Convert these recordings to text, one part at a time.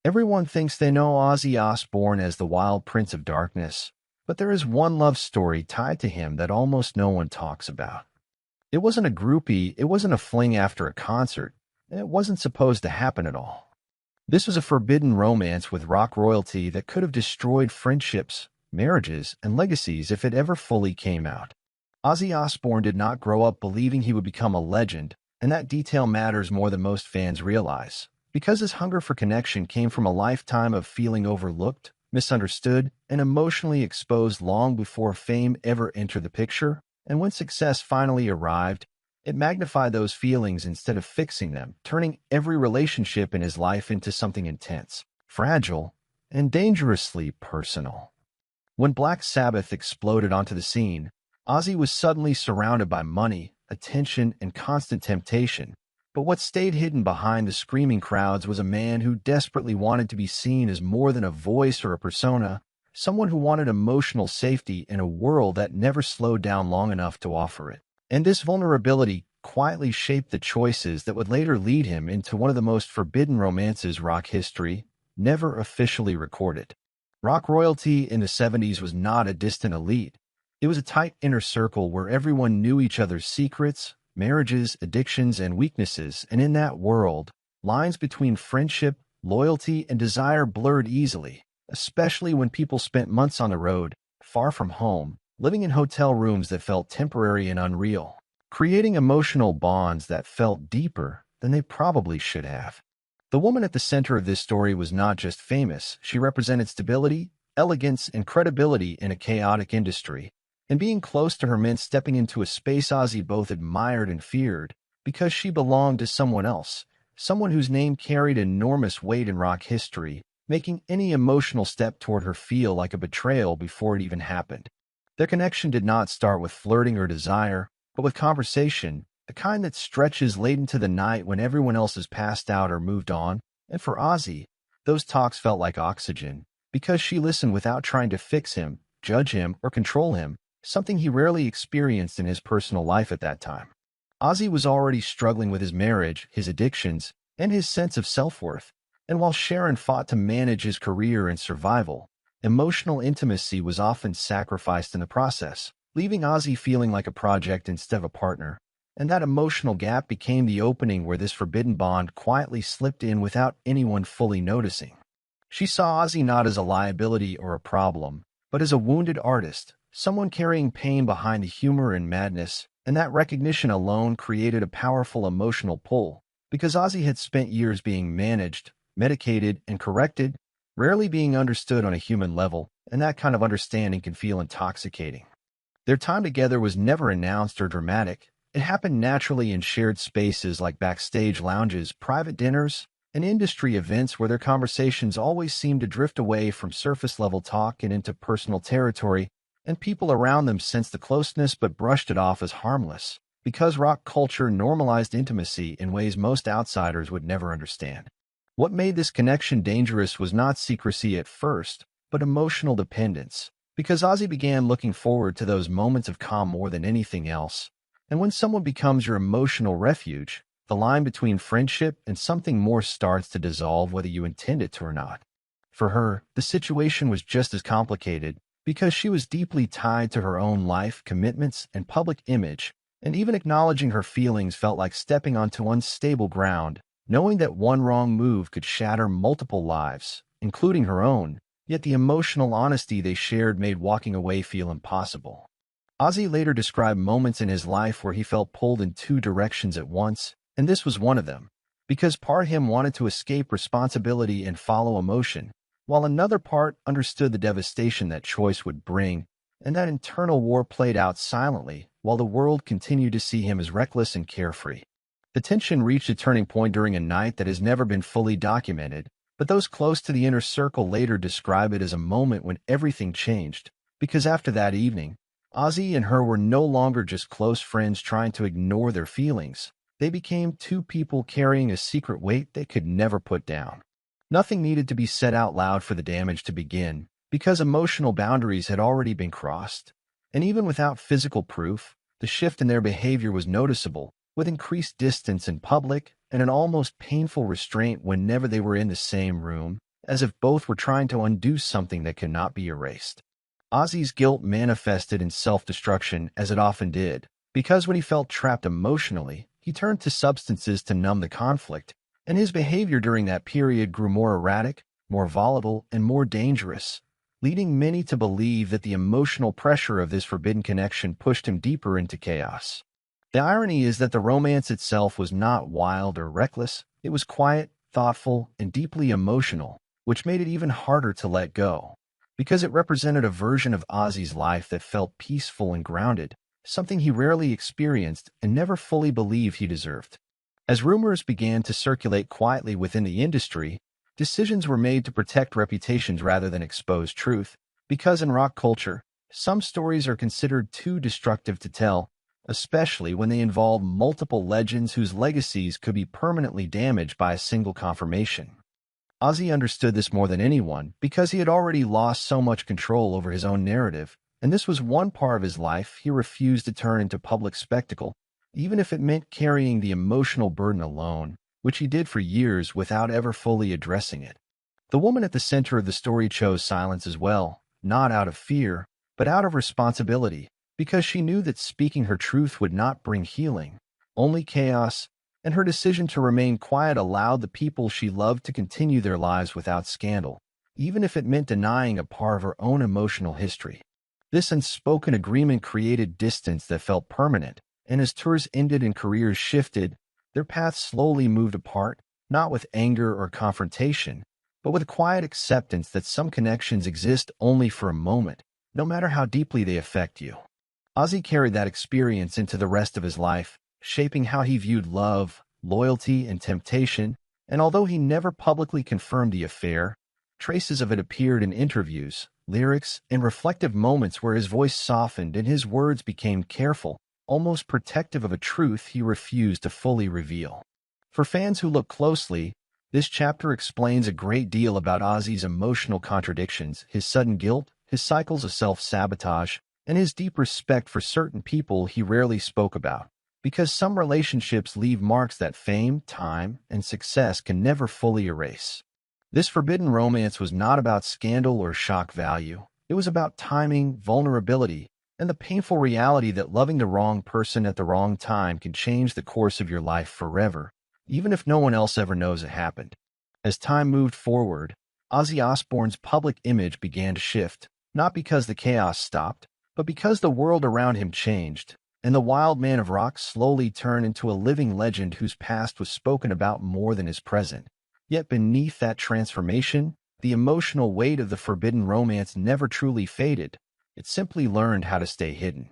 Everyone thinks they know Ozzy Osbourne as the Wild Prince of Darkness, but there is one love story tied to him that almost no one talks about. It wasn't a groupie, it wasn't a fling after a concert, and it wasn't supposed to happen at all. This was a forbidden romance with rock royalty that could have destroyed friendships, marriages, and legacies if it ever fully came out. Ozzy Osbourne did not grow up believing he would become a legend, and that detail matters more than most fans realize, because his hunger for connection came from a lifetime of feeling overlooked, misunderstood, and emotionally exposed long before fame ever entered the picture, and when success finally arrived, it magnified those feelings instead of fixing them, turning every relationship in his life into something intense, fragile, and dangerously personal. When Black Sabbath exploded onto the scene, Ozzy was suddenly surrounded by money, attention, and constant temptation. But what stayed hidden behind the screaming crowds was a man who desperately wanted to be seen as more than a voice or a persona, someone who wanted emotional safety in a world that never slowed down long enough to offer it. And this vulnerability quietly shaped the choices that would later lead him into one of the most forbidden romances rock history never officially recorded. Rock royalty in the 70s was not a distant elite. It was a tight inner circle where everyone knew each other's secrets, marriages, addictions, and weaknesses, and in that world, lines between friendship, loyalty, and desire blurred easily, especially when people spent months on the road, far from home, living in hotel rooms that felt temporary and unreal, creating emotional bonds that felt deeper than they probably should have. The woman at the center of this story was not just famous, she represented stability, elegance, and credibility in a chaotic industry. And being close to her meant stepping into a space Ozzy both admired and feared, because she belonged to someone else, someone whose name carried enormous weight in rock history, making any emotional step toward her feel like a betrayal before it even happened. Their connection did not start with flirting or desire, but with conversation, the kind that stretches late into the night when everyone else has passed out or moved on. And for Ozzy, those talks felt like oxygen, because she listened without trying to fix him, judge him, or control him, something he rarely experienced in his personal life at that time. Ozzy was already struggling with his marriage, his addictions, and his sense of self-worth, and while Sharon fought to manage his career and survival, emotional intimacy was often sacrificed in the process, leaving Ozzy feeling like a project instead of a partner, and that emotional gap became the opening where this forbidden bond quietly slipped in without anyone fully noticing. She saw Ozzy not as a liability or a problem, but as a wounded artist, someone carrying pain behind the humor and madness, and that recognition alone created a powerful emotional pull, because Ozzy had spent years being managed, medicated, and corrected, rarely being understood on a human level, and that kind of understanding can feel intoxicating. Their time together was never announced or dramatic. It happened naturally in shared spaces like backstage lounges, private dinners, and industry events where their conversations always seemed to drift away from surface-level talk and into personal territory, and people around them sensed the closeness but brushed it off as harmless, because rock culture normalized intimacy in ways most outsiders would never understand. What made this connection dangerous was not secrecy at first, but emotional dependence, because Ozzy began looking forward to those moments of calm more than anything else. And when someone becomes your emotional refuge, the line between friendship and something more starts to dissolve whether you intend it to or not. For her, the situation was just as complicated, because she was deeply tied to her own life, commitments, and public image, and even acknowledging her feelings felt like stepping onto unstable ground, knowing that one wrong move could shatter multiple lives, including her own, yet the emotional honesty they shared made walking away feel impossible. Ozzy later described moments in his life where he felt pulled in two directions at once, and this was one of them, because part of him wanted to escape responsibility and follow emotion, while another part understood the devastation that choice would bring, and that internal war played out silently while the world continued to see him as reckless and carefree. The tension reached a turning point during a night that has never been fully documented, but those close to the inner circle later describe it as a moment when everything changed, because after that evening, Ozzy and her were no longer just close friends trying to ignore their feelings. They became two people carrying a secret weight they could never put down. Nothing needed to be said out loud for the damage to begin, because emotional boundaries had already been crossed. And even without physical proof, the shift in their behavior was noticeable, with increased distance in public and an almost painful restraint whenever they were in the same room, as if both were trying to undo something that cannot be erased. Ozzy's guilt manifested in self-destruction, as it often did, because when he felt trapped emotionally, he turned to substances to numb the conflict, and his behavior during that period grew more erratic, more volatile, and more dangerous, leading many to believe that the emotional pressure of this forbidden connection pushed him deeper into chaos. The irony is that the romance itself was not wild or reckless. It was quiet, thoughtful, and deeply emotional, which made it even harder to let go, because it represented a version of Ozzy's life that felt peaceful and grounded, something he rarely experienced and never fully believed he deserved. As rumors began to circulate quietly within the industry, decisions were made to protect reputations rather than expose truth, because in rock culture, some stories are considered too destructive to tell, especially when they involve multiple legends whose legacies could be permanently damaged by a single confirmation. Ozzy understood this more than anyone because he had already lost so much control over his own narrative, and this was one part of his life he refused to turn into public spectacle, even if it meant carrying the emotional burden alone, which he did for years without ever fully addressing it. The woman at the center of the story chose silence as well, not out of fear, but out of responsibility, because she knew that speaking her truth would not bring healing, only chaos, and her decision to remain quiet allowed the people she loved to continue their lives without scandal, even if it meant denying a part of her own emotional history. This unspoken agreement created distance that felt permanent, and as tours ended and careers shifted, their paths slowly moved apart, not with anger or confrontation, but with a quiet acceptance that some connections exist only for a moment, no matter how deeply they affect you. Ozzy carried that experience into the rest of his life, shaping how he viewed love, loyalty, and temptation, and although he never publicly confirmed the affair, traces of it appeared in interviews, lyrics, and reflective moments where his voice softened and his words became careful, almost protective of a truth he refused to fully reveal. For fans who look closely, this chapter explains a great deal about Ozzy's emotional contradictions, his sudden guilt, his cycles of self-sabotage, and his deep respect for certain people he rarely spoke about, because some relationships leave marks that fame, time, and success can never fully erase. This forbidden romance was not about scandal or shock value. It was about timing, vulnerability, and the painful reality that loving the wrong person at the wrong time can change the course of your life forever, even if no one else ever knows it happened. As time moved forward, Ozzy Osbourne's public image began to shift, not because the chaos stopped, but because the world around him changed, and the wild man of rock slowly turned into a living legend whose past was spoken about more than his present. Yet beneath that transformation, the emotional weight of the forbidden romance never truly faded. It simply learned how to stay hidden.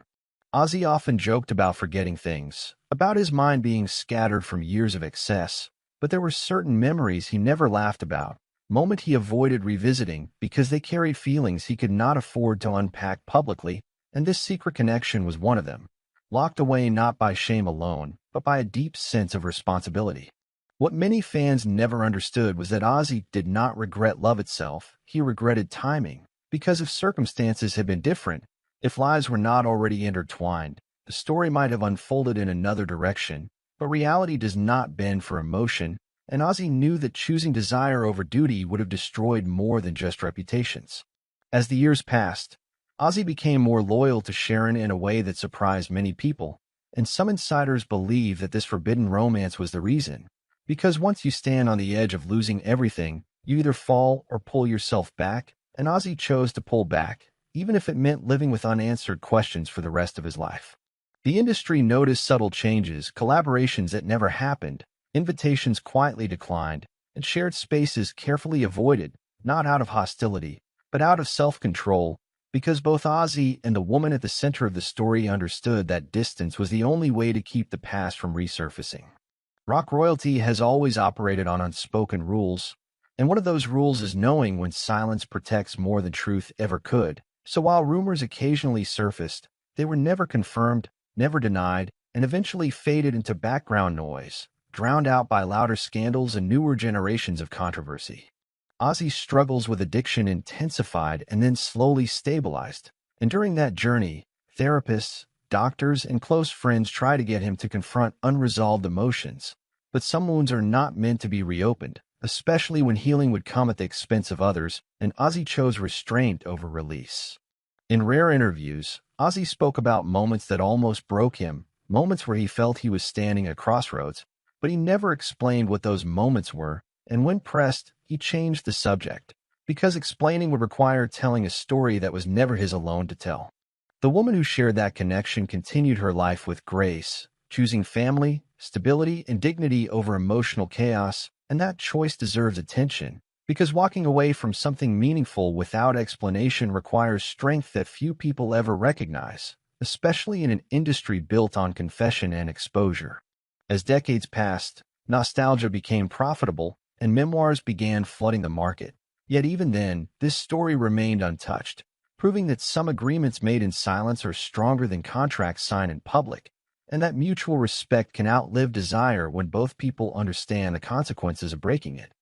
Ozzy often joked about forgetting things, about his mind being scattered from years of excess, but there were certain memories he never laughed about, moments he avoided revisiting because they carried feelings he could not afford to unpack publicly, and this secret connection was one of them, locked away not by shame alone, but by a deep sense of responsibility. What many fans never understood was that Ozzy did not regret love itself, he regretted timing, because if circumstances had been different, if lives were not already intertwined, the story might have unfolded in another direction, but reality does not bend for emotion, and Ozzy knew that choosing desire over duty would have destroyed more than just reputations. As the years passed, Ozzy became more loyal to Sharon in a way that surprised many people, and some insiders believe that this forbidden romance was the reason, because once you stand on the edge of losing everything, you either fall or pull yourself back, and Ozzy chose to pull back, even if it meant living with unanswered questions for the rest of his life. The industry noticed subtle changes, collaborations that never happened, invitations quietly declined, and shared spaces carefully avoided, not out of hostility, but out of self-control, because both Ozzy and the woman at the center of the story understood that distance was the only way to keep the past from resurfacing. Rock royalty has always operated on unspoken rules, and one of those rules is knowing when silence protects more than truth ever could. So while rumors occasionally surfaced, they were never confirmed, never denied, and eventually faded into background noise, drowned out by louder scandals and newer generations of controversy. Ozzy's struggles with addiction intensified and then slowly stabilized, and during that journey, therapists, doctors, and close friends tried to get him to confront unresolved emotions. But some wounds are not meant to be reopened. especially when healing would come at the expense of others, and Ozzy chose restraint over release. In rare interviews, Ozzy spoke about moments that almost broke him, moments where he felt he was standing at a crossroads, but he never explained what those moments were, and when pressed, he changed the subject, because explaining would require telling a story that was never his alone to tell. The woman who shared that connection continued her life with grace, choosing family, stability, and dignity over emotional chaos, and that choice deserves attention, because walking away from something meaningful without explanation requires strength that few people ever recognize, especially in an industry built on confession and exposure. As decades passed, nostalgia became profitable, and memoirs began flooding the market. Yet even then, this story remained untouched, proving that some agreements made in silence are stronger than contracts signed in public, and that mutual respect can outlive desire when both people understand the consequences of breaking it.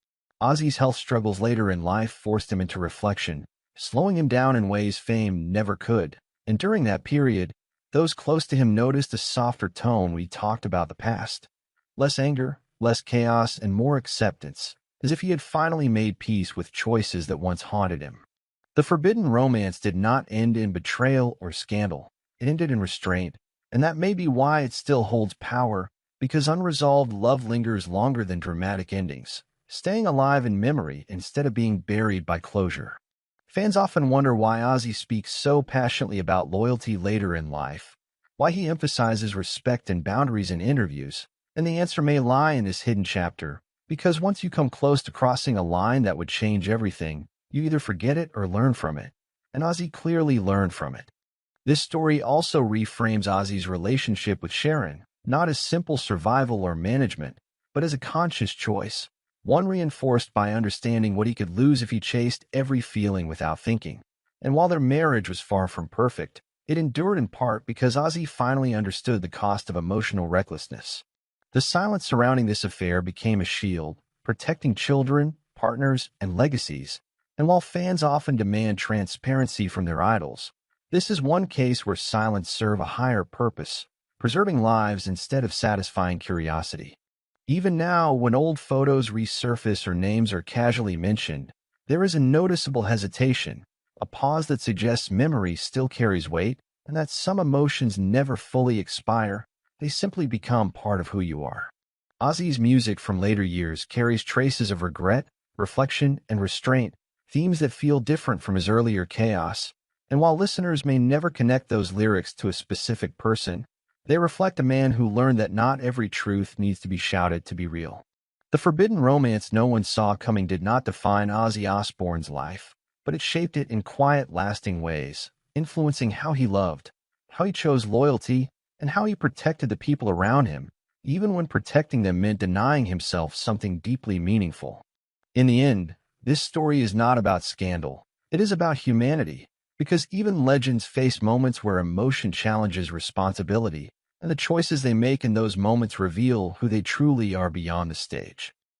Ozzy's health struggles later in life forced him into reflection, slowing him down in ways fame never could. And during that period, those close to him noticed a softer tone when he talked about the past. Less anger, less chaos, and more acceptance, as if he had finally made peace with choices that once haunted him. The forbidden romance did not end in betrayal or scandal. It ended in restraint, and that may be why it still holds power, because unresolved love lingers longer than dramatic endings, staying alive in memory instead of being buried by closure. Fans often wonder why Ozzy speaks so passionately about loyalty later in life, why he emphasizes respect and boundaries in interviews, and the answer may lie in this hidden chapter, because once you come close to crossing a line that would change everything, you either forget it or learn from it, and Ozzy clearly learned from it. This story also reframes Ozzy's relationship with Sharon, not as simple survival or management, but as a conscious choice, one reinforced by understanding what he could lose if he chased every feeling without thinking. And while their marriage was far from perfect, it endured in part because Ozzy finally understood the cost of emotional recklessness. The silence surrounding this affair became a shield, protecting children, partners, and legacies. And while fans often demand transparency from their idols, this is one case where silence served a higher purpose, preserving lives instead of satisfying curiosity. Even now, when old photos resurface or names are casually mentioned, there is a noticeable hesitation, a pause that suggests memory still carries weight, and that some emotions never fully expire, they simply become part of who you are. Ozzy's music from later years carries traces of regret, reflection, and restraint, themes that feel different from his earlier chaos, and while listeners may never connect those lyrics to a specific person, they reflect a man who learned that not every truth needs to be shouted to be real. The forbidden romance no one saw coming did not define Ozzy Osbourne's life, but it shaped it in quiet, lasting ways, influencing how he loved, how he chose loyalty, and how he protected the people around him, even when protecting them meant denying himself something deeply meaningful. In the end, this story is not about scandal. It is about humanity, because even legends face moments where emotion challenges responsibility, and the choices they make in those moments reveal who they truly are beyond the stage.